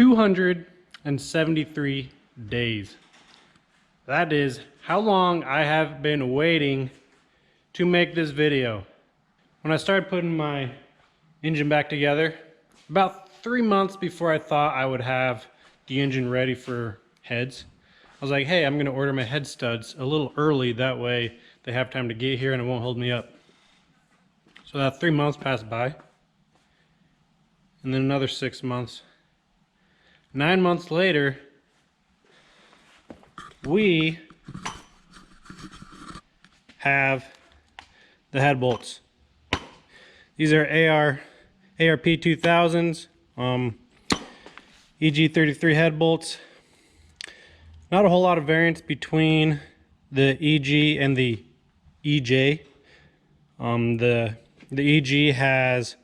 273 days. That is how long I have been waiting to make this video. When I started putting my engine back together, about 3 months before I thought I would have the engine ready for heads, I was like, hey, I'm gonna order my head studs a little early, that way they have time to get here and it won't hold me up. So that 3 months passed by, and then another 6 months. 9 months later, we have the head bolts. These are ARP 2000s, EG33 head bolts. Not a whole lot of variance between the EG and the EJ. The EG has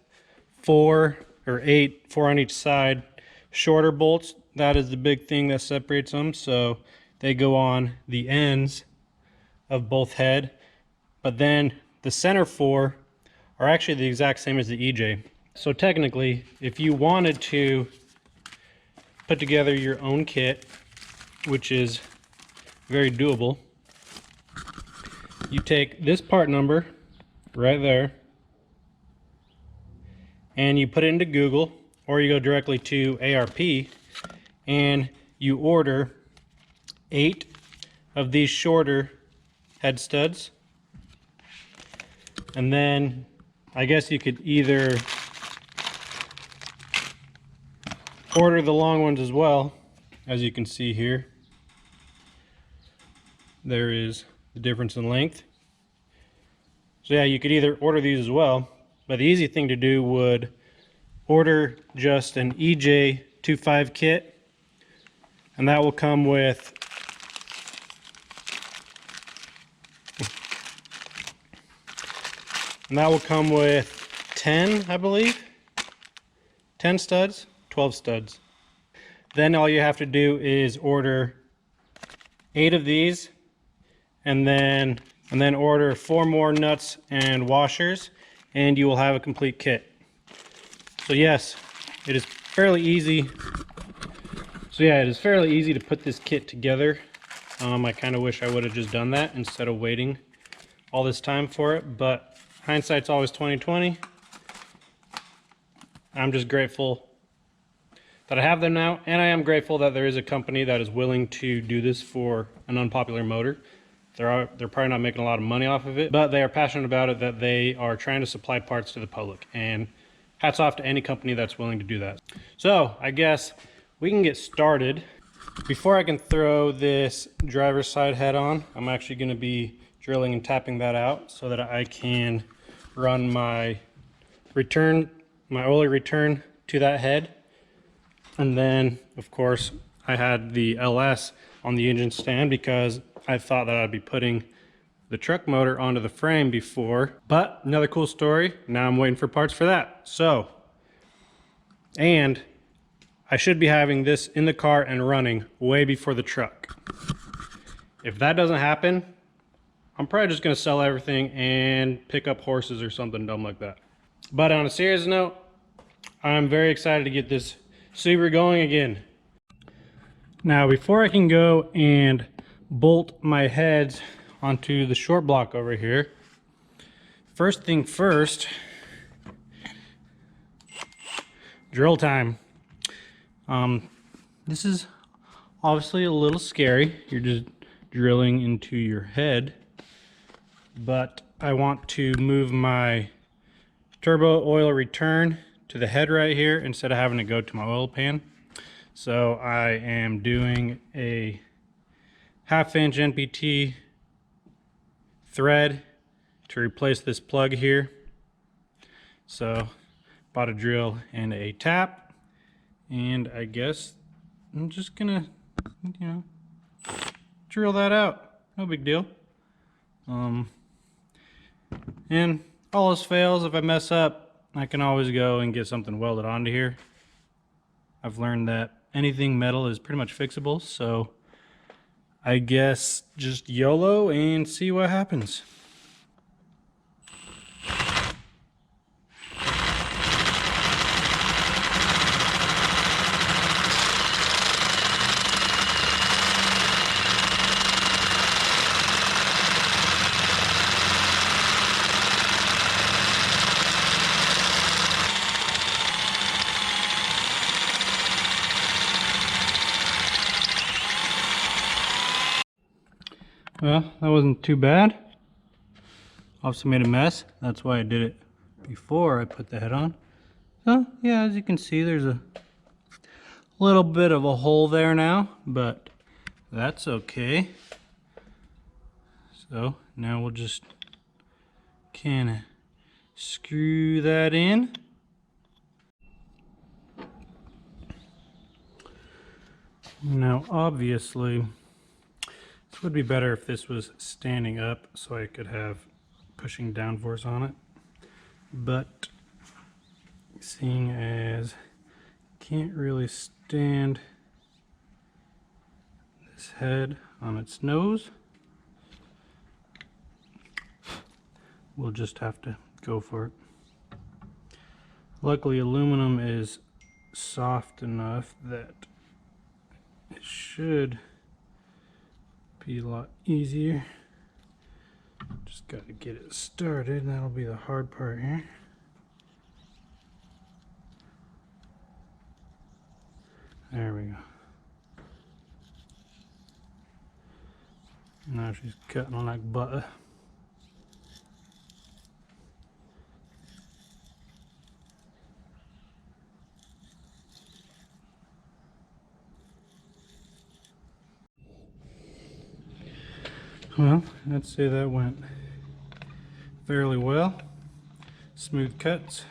4 or 8, 4 on each side, shorter bolts. That is the big thing that separates them. So they go on the ends of both head. But then the center 4 are actually the exact same as the EJ. So technically, if you wanted to put together your own kit, which is very doable, you take this part number right there and you put it into Google, or you go directly to ARP and you order 8 of these shorter head studs. And then I guess you could either order the long ones as well. As you can see here, there is the difference in length. So yeah, you could either order these as well, but the easy thing to do would order just an EJ25 kit, and that will come with And that will come with 10, I believe. 10 studs, 12 studs. Then all you have to do is order 8 of these, and then order 4 more nuts and washers, and you will have a complete kit. So yes, it is fairly easy. It is fairly easy to put this kit together. I kind of wish I would have just done that instead of waiting all this time for it, but hindsight's always 20/20. I'm just grateful that I have them now, and I am grateful that there is a company that is willing to do this for an unpopular motor. They're probably not making a lot of money off of it, but they are passionate about it, that they are trying to supply parts to the public, and hats off to any company that's willing to do that. So I guess we can get started. Before I can throw this driver's side head on, I'm actually going to be drilling and tapping that out so that I can run my oil return to that head. And then of course I had the LS on the engine stand because I thought that I'd be putting the truck motor onto the frame before, but another cool story. Now I'm waiting for parts for that. So, and I should be having this in the car and running way before the truck. If that doesn't happen, I'm probably just gonna sell everything and pick up horses or something dumb like that. But on a serious note, I'm very excited to get this Subaru going again. Now, before I can go and bolt my heads onto the short block over here, first thing first, drill time. This is obviously a little scary. You're just drilling into your head, but I want to move my turbo oil return to the head right here instead of having to go to my oil pan. So I am doing a 1/2" NPT thread to replace this plug here. So bought a drill and a tap, and I guess I'm just gonna, drill that out. No big deal. And all else fails, if I mess up, I can always go and get something welded onto here. I've learned that anything metal is pretty much fixable, so I guess just YOLO and see what happens. Well, that wasn't too bad. Obviously made a mess. That's why I did it before I put the head on. So yeah, as you can see, there's a little bit of a hole there now, but that's okay. So now we'll just kind of screw that in. Now obviously this would be better if this was standing up so I could have pushing down force on it, but seeing as can't really stand this head on its nose, we'll just have to go for it. Luckily aluminum is soft enough that it should be a lot easier. Just got to get it started. That'll be the hard part here. There we go. Now she's cutting like butter. Well, I'd say that went fairly well. Smooth cuts.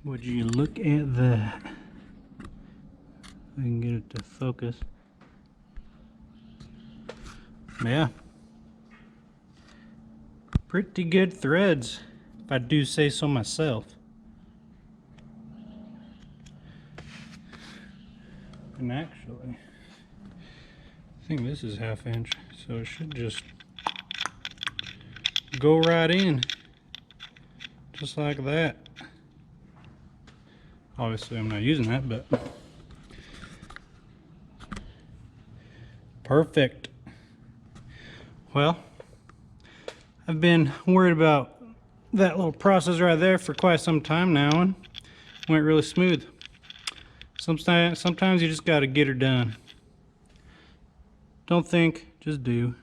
Would you look at that? I can get it to focus. Yeah. Pretty good threads, if I do say so myself. And actually, I think this is 1/2 inch, so it should just go right in. Just like that. Obviously I'm not using that, but perfect. Well, I've been worried about that little process right there for quite some time now, and went really smooth. Sometimes you just got to get her done. Don't think, just do.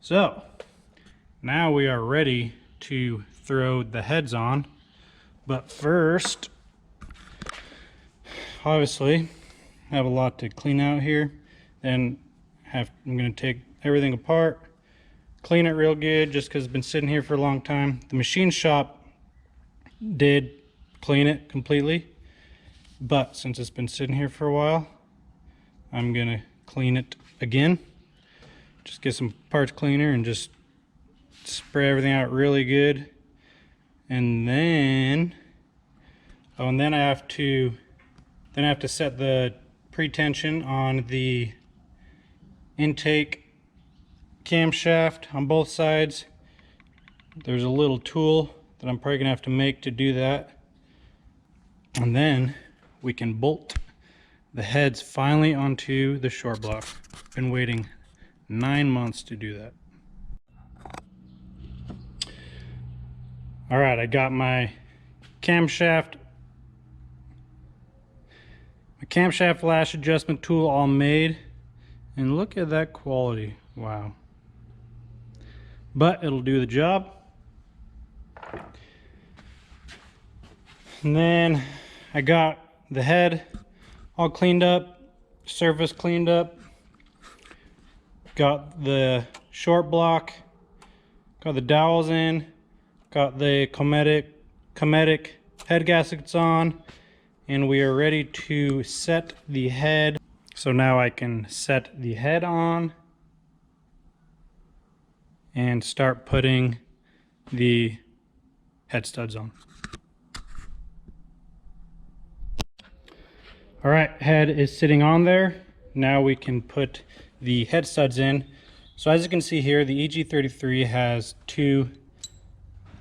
So now we are ready to throw the heads on, but first, obviously, I have a lot to clean out here. Then I'm going to take everything apart, clean it real good, just because it's been sitting here for a long time. The machine shop did clean it completely, but since it's been sitting here for a while, I'm going to clean it again. Just get some parts cleaner and just spray everything out really good. And then I have to set the pre-tension on the intake camshaft on both sides. There's a little tool that I'm probably gonna have to make to do that, and then we can bolt the heads finally onto the short block. Been waiting 9 months to do that. All right, I got my camshaft lash adjustment tool all made, and look at that quality. Wow. But it'll do the job. And then I got the head all cleaned up, surface cleaned up, got the short block, got the dowels in, got the cometic head gaskets on, and we are ready to set the head. So now I can set the head on and start putting the head studs on. All right, head is sitting on there. Now we can put the head studs in. So as you can see here, the EG33 has two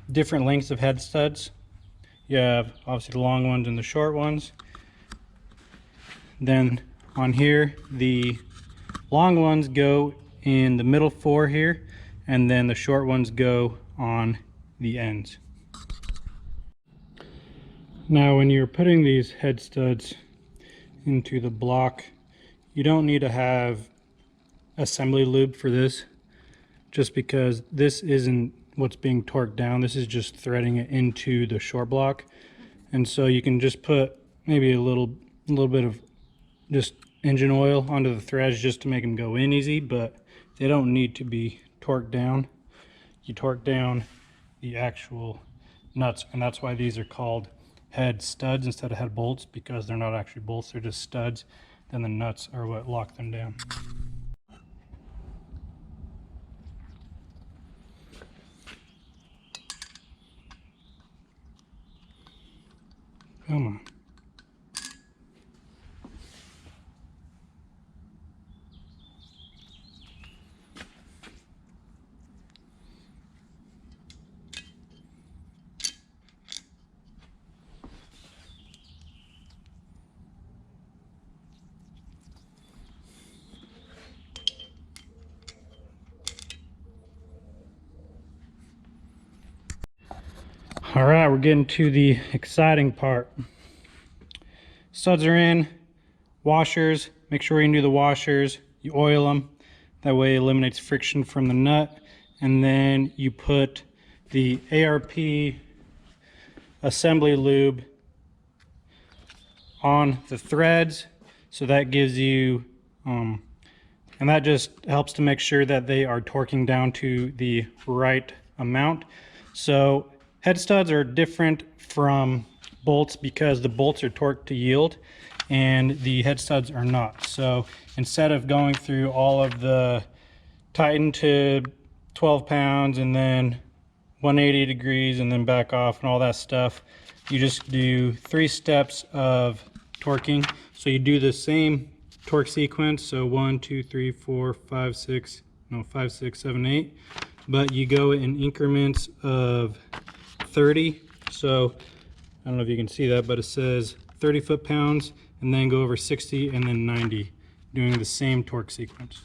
different lengths of head studs. You have obviously the long ones and the short ones. Then on here, the long ones go in the middle four here, and then the short ones go on the ends. Now when you're putting these head studs into the block, you don't need to have assembly lube for this, just because this isn't what's being torqued down. This is just threading it into the short block. And so you can just put maybe a little bit of just engine oil onto the threads just to make them go in easy, but they don't need to be torqued down. You torque down the actual nuts, and that's why these are called head studs instead of head bolts, because they're not actually bolts, they're just studs. Then the nuts are what lock them down. Come on. All right, we're getting to the exciting part. Studs are in, washers, make sure you do the washers, you oil them, that way it eliminates friction from the nut, and then you put the ARP assembly lube on the threads, so that gives you, and that just helps to make sure that they are torquing down to the right amount. So head studs are different from bolts because the bolts are torqued to yield and the head studs are not. So instead of going through all of the tighten to 12 pounds and then 180 degrees and then back off and all that stuff, you just do 3 steps of torquing. So you do the same torque sequence, so 1, 2, 3, 4, 5, 6, 7, 8, but you go in increments of 30. So I don't know if you can see that, but it says 30 foot-pounds, and then go over 60 and then 90, doing the same torque sequence.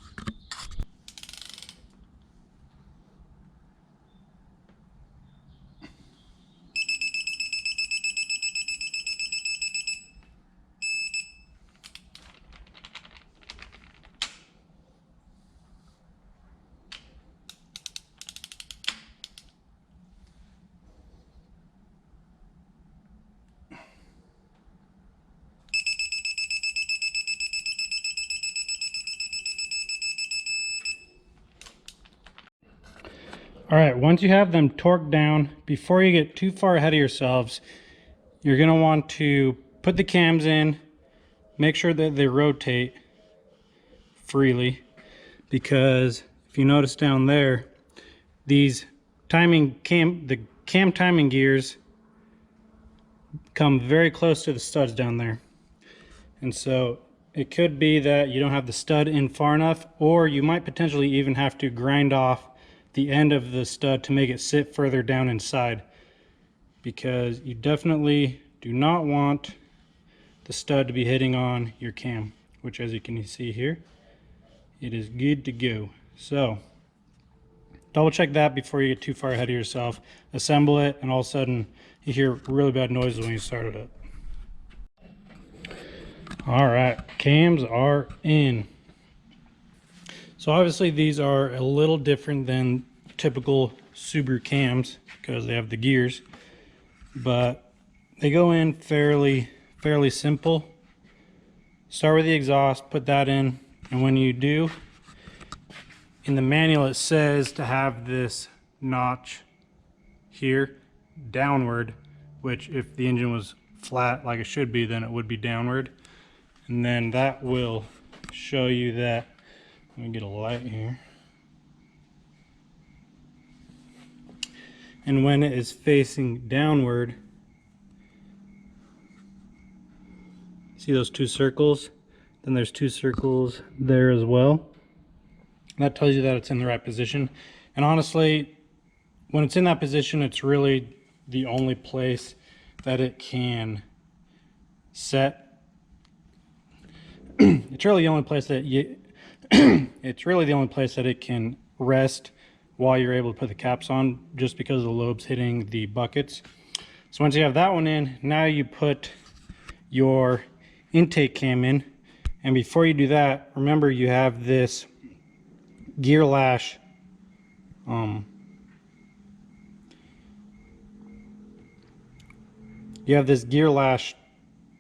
All right, once you have them torqued down, before you get too far ahead of yourselves, you're going to want to put the cams in, make sure that they rotate freely, because if you notice down there, these the cam timing gears come very close to the studs down there. And so it could be that you don't have the stud in far enough, or you might potentially even have to grind off the end of the stud to make it sit further down inside, because you definitely do not want the stud to be hitting on your cam, which, as you can see here, it is good to go. So double check that before you get too far ahead of yourself. Assemble it, and all of a sudden you hear really bad noises when you start it up. All right, cams are in. So obviously these are a little different than typical Subaru cams because they have the gears, but they go in fairly simple. Start with the exhaust, put that in, and when you do, in the manual it says to have this notch here downward, which if the engine was flat like it should be, then it would be downward. And then that will show you that. Let me get a light here. And when it is facing downward, See those 2 circles? Then there's 2 circles there as well. That tells you that it's in the right position. And honestly, when it's in that position, it's really the only place that it can set. It's really the only place that it's really the only place that it can rest while you're able to put the caps on, just because of the lobes hitting the buckets. So once you have that one in, now you put your intake cam in. And before you do that, remember you have this gear lash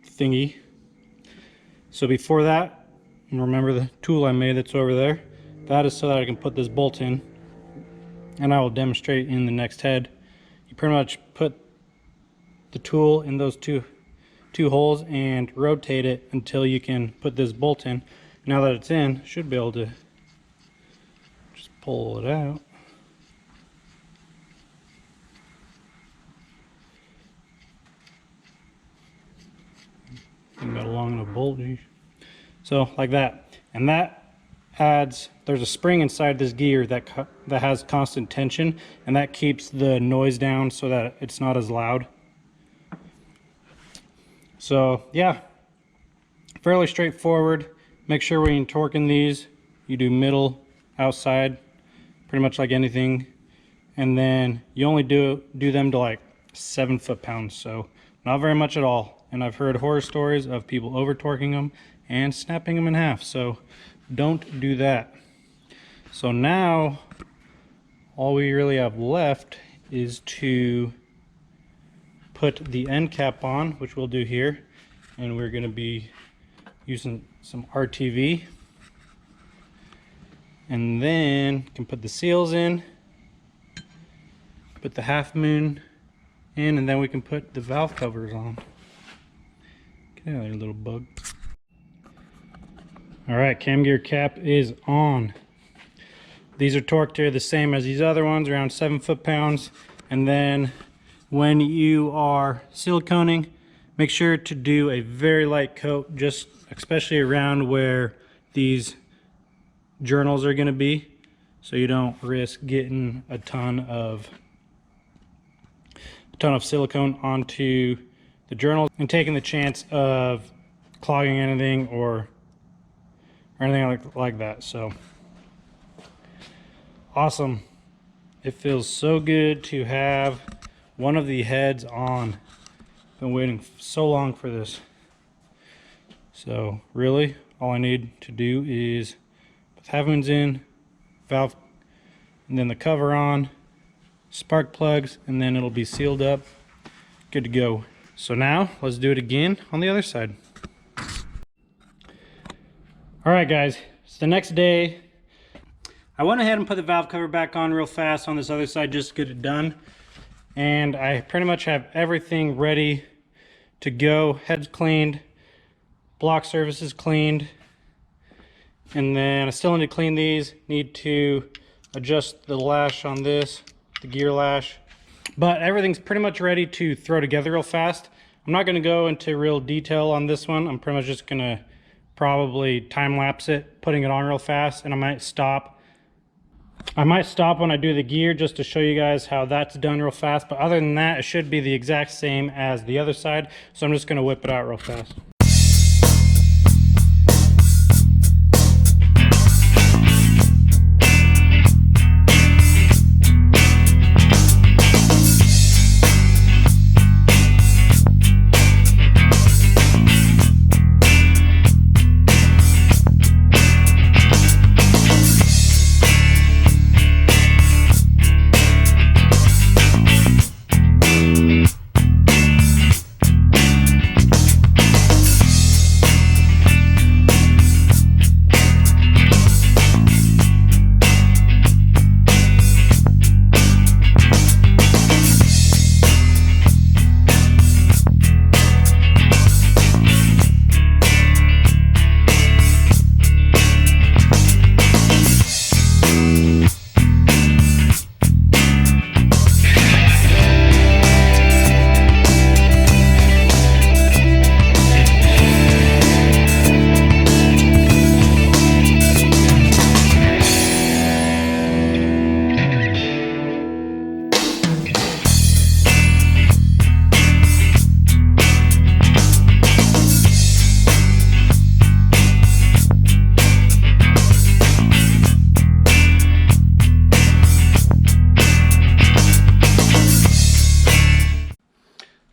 thingy. So before that, and remember the tool I made that's over there, that is so that I can put this bolt in, and I will demonstrate in the next head. You pretty much put the tool in those two holes and rotate it until you can put this bolt in. Now that it's in, should be able to just pull it out. Got a long enough bolt. So like that, and that adds, there's a spring inside this gear that has constant tension, and that keeps the noise down so that it's not as loud. So yeah, fairly straightforward. Make sure when you're torquing these, you do middle, outside, pretty much like anything, and then you only do them to like 7 foot-pounds, so not very much at all. And I've heard horror stories of people over torquing them and snapping them in half, so don't do that. So now all we really have left is to put the end cap on, which we'll do here, and we're going to be using some RTV, and then can put the seals in, put the half moon in, and then we can put the valve covers on. Get out of there, little bug. All right, cam gear cap is on. These are torqued here the same as these other ones, around 7 foot-pounds. And then when you are siliconing, make sure to do a very light coat, just especially around where these journals are going to be, so you don't risk getting a ton of silicone onto the journals and taking the chance of clogging anything or anything like that. So awesome. It feels so good to have one of the heads on. Been waiting so long for this. So really all I need to do is put the half moons in, valve, and then the cover on, spark plugs, and then it'll be sealed up, good to go. So now let's do it again on the other side. All right guys, it's the next day. I went ahead and put the valve cover back on real fast on this other side just to get it done. And I pretty much have everything ready to go. Heads cleaned, block surfaces cleaned, and then I still need to clean these. Need to adjust the lash on this, the gear lash. But everything's pretty much ready to throw together real fast. I'm not going to go into real detail on this one. I'm pretty much just going to probably time lapse it, putting it on real fast, and I might stop when I do the gear just to show you guys how that's done real fast. But other than that, it should be the exact same as the other side. So I'm just going to whip it out real fast.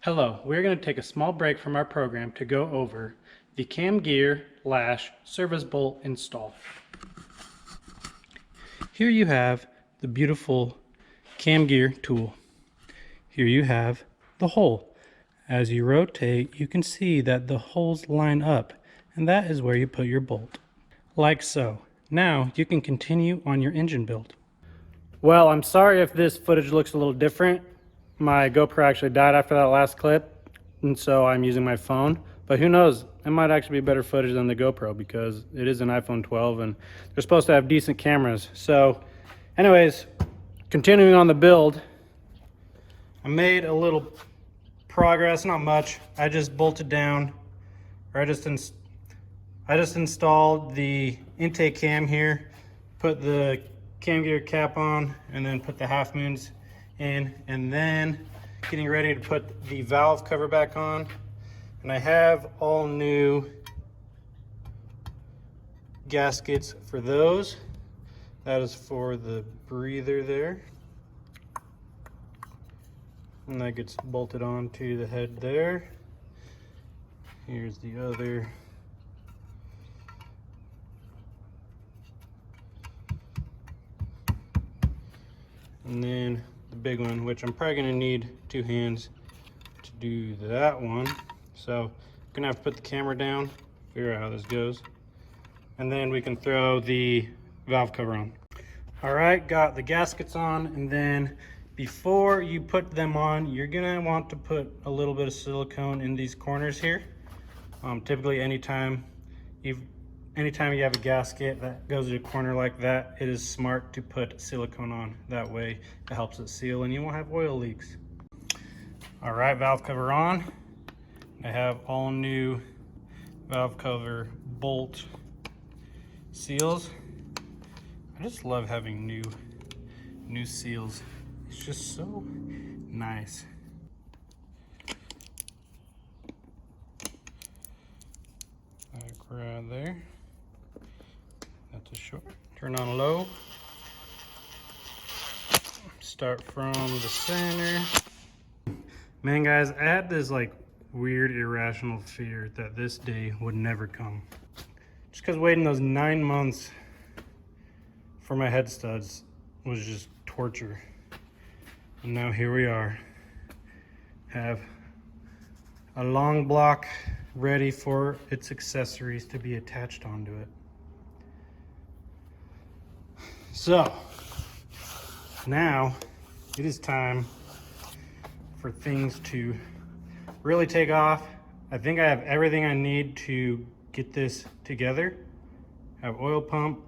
Hello, we're going to take a small break from our program to go over the cam gear lash service bolt install. Here you have the beautiful cam gear tool. Here you have the hole. As you rotate, you can see that the holes line up, and that is where you put your bolt. Like so. Now you can continue on your engine build. Well, I'm sorry if this footage looks a little different. My GoPro actually died after that last clip, and so I'm using my phone. But who knows, it might actually be better footage than the GoPro because it is an iPhone 12 and they're supposed to have decent cameras. So anyways, continuing on the build, I made a little progress, not much. I just bolted down, or I just installed the intake cam here, put the cam gear cap on, and then put the half moons in, and then getting ready to put the valve cover back on. And I have all new gaskets for those. That is for the breather there. And that gets bolted onto the head there. Here's the other. And then the big one, which I'm probably gonna need 2 hands to do that one. So I'm gonna have to put the camera down, figure out how this goes. And then we can throw the valve cover on. All right, got the gaskets on, and then before you put them on, you're gonna want to put a little bit of silicone in these corners here. Typically anytime you have a gasket that goes to a corner like that, it is smart to put silicone on. That way it helps it seal and you won't have oil leaks. All right, valve cover on. I have all new valve cover bolt seals. I just love having new seals. It's just so nice. Like right there. That's a short. Turn on low. Start from the center. Man, guys, I had this like weird irrational fear that this day would never come. Just because waiting those 9 months for my head studs was just torture. And now here we are. Have a long block ready for its accessories to be attached onto it. So now it is time for things to really take off. I think I have everything I need to get this together. I have oil pump,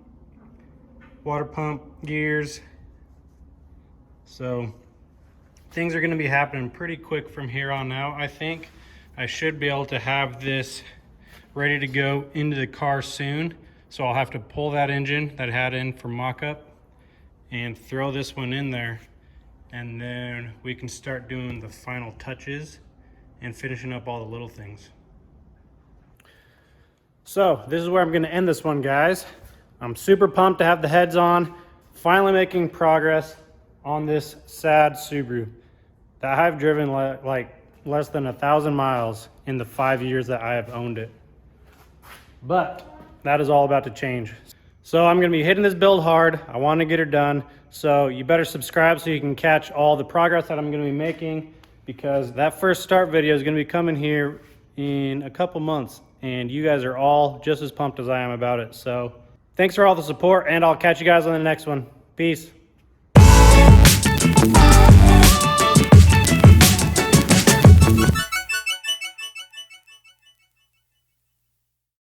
water pump, gears. So things are gonna be happening pretty quick from here on out. I think I should be able to have this ready to go into the car soon. So I'll have to pull that engine that I had in for mock-up and throw this one in there. And then we can start doing the final touches and finishing up all the little things. So this is where I'm gonna end this one, guys. I'm super pumped to have the heads on, finally making progress on this sad Subaru that I've driven like less than 1,000 miles in the 5 years that I have owned it. But that is all about to change. So I'm gonna be hitting this build hard. I wanna get her done. So you better subscribe so you can catch all the progress that I'm gonna be making, because that first start video is gonna be coming here in a couple months, and you guys are all just as pumped as I am about it. So thanks for all the support, and I'll catch you guys on the next one. Peace.